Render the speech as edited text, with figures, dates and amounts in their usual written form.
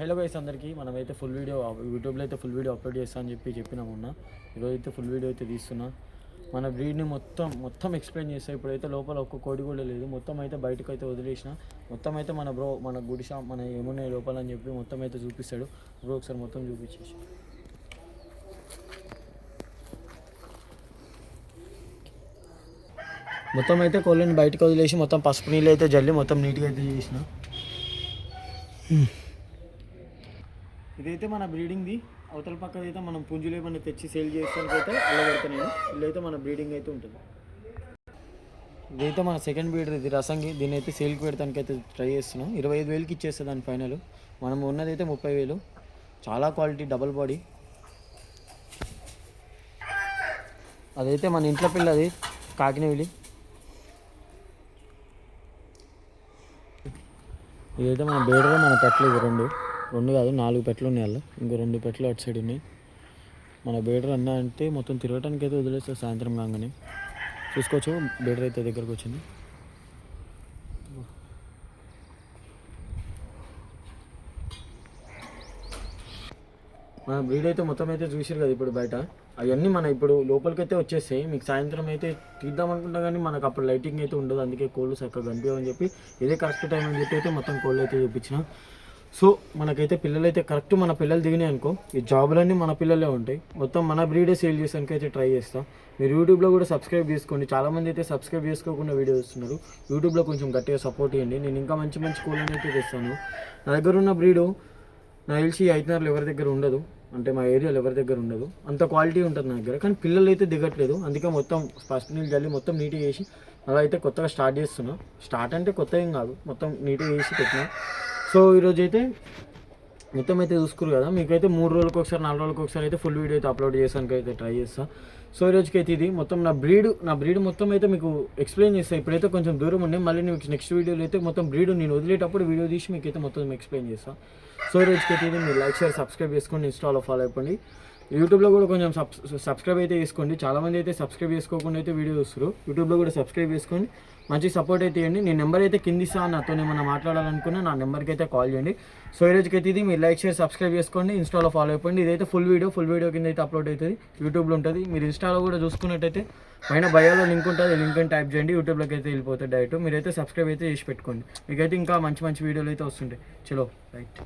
Hello guys అందరికీ మనమైతే full video యూట్యూబ్లో అయితే ఫుల్ వీడియో అప్లోడ్ చేస్తా అని చెప్పినా మొన్న. ఈరోజు అయితే ఫుల్ వీడియో అయితే తీస్తున్నా. మన బ్రీడ్ని మొత్తం ఎక్స్ప్లెయిన్ చేస్తా. ఇప్పుడైతే లోపల ఒక్క కోడి కూడా లేదు, మొత్తం అయితే బయటకు అయితే వదిలేసిన. మొత్తం అయితే మన గుడి షాప్ మన ఏమున్నాయి లోపల అని చెప్పి మొత్తం అయితే చూపిస్తాడు. బ్రో ఒకసారి మొత్తం చూపించేసి. మొత్తం అయితే కోళ్ళని బయటకు వదిలేసి మొత్తం పసుపు నీళ్ళు అయితే జల్లి మొత్తం నీట్గా అయితే చేసిన. ఇదైతే మన బ్రీడింగ్ది. అవతల పక్కన అయితే మనం పుంజులు ఏమన్నా తెచ్చి సేల్ చేసుకోవడానికి అయితే అలా పెడతాను నేను. ఇల్లైతే మన బ్రీడింగ్ అయితే ఉంటుంది. ఇదైతే మన సెకండ్ బ్రీడర్, ఇది రసంగి. దీన్ని అయితే సేల్కి పెడతానికి అయితే ట్రై చేస్తున్నాం. 25,000కి ఇచ్చేస్తుంది దాని ఫైనల్. మనం ఉన్నదైతే 30,000. చాలా క్వాలిటీ, డబల్ బాడీ. అదైతే మన ఇంట్లో పిల్లది, కాకినవిలి. ఇదైతే మన బేడర్, మన పెట్టలు. ఇవి రెండు కాదు 4 పెట్టలు ఉన్నాయి అలా. ఇంకో 2 పెట్టలు అటు సైడ్ ఉన్నాయి. మన బేడర్ అన్న అంటే మొత్తం తిరగటానికి అయితే వదిలేస్తారు సాయంత్రం కాగానే. చూసుకోవచ్చు బేడర్ అయితే దగ్గరకు వచ్చింది. మన బ్రీడ్ అయితే మొత్తం అయితే చూసారు కదా ఇప్పుడు బయట. అవన్నీ మన ఇప్పుడు లోపలికైతే వచ్చేస్తాయి. మీకు సాయంత్రం అయితే తీద్దాం అనుకుంటా కానీ మనకు అప్పుడు లైటింగ్ అయితే ఉండదు. అందుకే కోళ్ళు చక్కగా కనిపించమని చెప్పి ఇదే కరెక్ట్ టైం అని చెప్పి అయితే మొత్తం కోళ్ళు అయితే చూపించిన. సో మనకైతే పిల్లలు అయితే కరెక్ట్ మన పిల్లలు దిగినాయి అనుకో, ఈ జాబులన్నీ మన పిల్లలే ఉంటాయి. మొత్తం మన బ్రీడే సేల్ చేసానికి అయితే ట్రై చేస్తాం. మీరు యూట్యూబ్లో కూడా సబ్స్క్రైబ్ చేసుకోండి. చాలామంది అయితే సబ్స్క్రైబ్ చేసుకోకుండా వీడియో వస్తున్నారు. యూట్యూబ్లో కొంచెం గట్టిగా సపోర్ట్ ఇవ్వండి. నేను ఇంకా మంచి కోళ్ళని అయితే తెస్తాను. నా దగ్గర ఉన్న బ్రీడు నాకు తెలిసి ఐదున్నరలు ఎవరి దగ్గర ఉండదు, అంటే మా ఏరియాలో ఎవరి దగ్గర ఉండదు. అంత క్వాలిటీ ఉంటుంది నా దగ్గర. కానీ పిల్లలు అయితే దిగట్లేదు. అందుకే మొత్తం పసుపు నీళ్ళు జల్లి మొత్తం నీట్గా చేసి అలా అయితే కొత్తగా స్టార్ట్ చేస్తున్నా. స్టార్ట్ అంటే కొత్త ఏం కాదు, మొత్తం నీట్గా చేసి పెట్టినా. సో ఈరోజు అయితే మొత్తం అయితే చూసుకురు కదా. మీకైతే 3 రోజులకు ఒకసారి 4 రోజులకు ఒకసారి అయితే ఫుల్ వీడియో అయితే అప్లోడ్ చేసానికి అయితే ట్రై చేస్తాను. సో ఈరోజుకి అయితే ఇది మొత్తం నా బ్రీడ్ మొత్తం అయితే మీకు ఎక్స్ప్లెయిన్ చేస్తాను. ఇప్పుడైతే కొంచెం దూరం ఉండే, మళ్ళీ మీకు నెక్స్ట్ వీడియోలో అయితే మొత్తం బ్రీడ్ నేను వదిలేటప్పుడు వీడియో తీసి మీకు అయితే మొత్తం ఎక్స్ప్లెయిన్ చేస్తాను. సో ఈరోజుకి అయితే ఇది మీరు లైక్ షేర్ సబ్స్క్రైబ్ చేసుకోండి, ఇన్స్టాలో ఫాలో అయిపోండి. యూట్యూబ్లో కూడా కొంచెం సబ్స్క్రైబ్ అయితే చేసుకోండి. చాలామంది అయితే సబ్స్క్రైబ్ చేసుకోకుండా అయితే వీడియో చూస్తారు. యూట్యూబ్లో కూడా సబ్స్క్రైబ్ చేసుకొని మంచి సపోర్ట్ అయితే ఇవ్వండి. నేను నెంబర్ అయితే కింద ఇస్తాను. నాతో ఏమన్నా మాట్లాడాలనుకున్నా నా నెంబర్కి అయితే కాల్ చేయండి. సో ఈ రోజుకి అయితే ఇది మీరు లైక్ షేర్ సబ్స్క్రైబ్ చేసుకోండి, ఇన్స్టాలో ఫాలో అయిపోండి. ఇదైతే ఫుల్ వీడియో కింద అయితే అప్లోడ్ అవుతుంది, యూట్యూబ్లో ఉంటుంది. మీరు ఇన్స్టాలో కూడా చూసుకున్నట్టయితే పైన బయోలో లింక్ ఉంటుంది, లింక్ అని టైప్ చేయండి, యూట్యూబ్లోకి అయితే వెళ్ళిపోతుంది డైరెక్ట్. మీరైతే సబ్స్క్రైబ్ అయితే చేసి పెట్టుకోండి. మీకైతే ఇంకా మంచి వీడియోలు అయితే వస్తుంటాయి. చలో రైట్.